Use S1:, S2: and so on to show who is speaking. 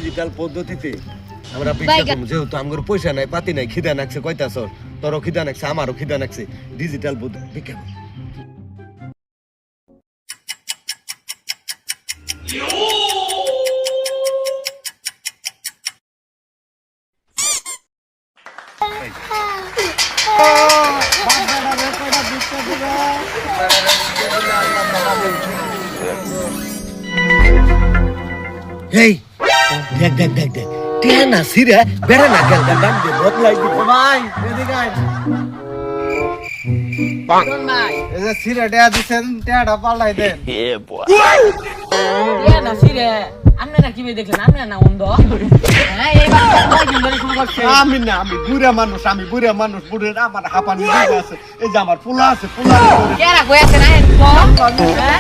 S1: digital পদ্ধতিতে আমরা ভিক্ষা করব যেহেতু আমার পয়সা নাই পাতি নাই খিদা নাকছে কয়তাছ তোরও খিদা নাকছে আমারও খিদা নাকছে ডিজিটাল ভিক্ষা করব এই দেখ দেখ দেখ দেখ টিয়া না সিরে বেড়া না গেল ডান দে বদলাই দি
S2: ভাই এদিকে আয়
S3: কোন ভাই
S2: এই যে সিরা দেয়া দিছেন টেয়াটা পাল্টাই দেন
S3: ইয়া না সিরে আপনারা কি দেখলেন আপনারা না অন্ধ হ্যাঁ এই বাচ্চা কয়দিন ধরে শুরু করছে
S2: আমি না আমি বুড়া মানুষ বুড়ে আমার হাঁপানি দিকে আছে এই যে আমার পোলা আছে পোলা
S3: কেরা কই আছে না তো হ্যাঁ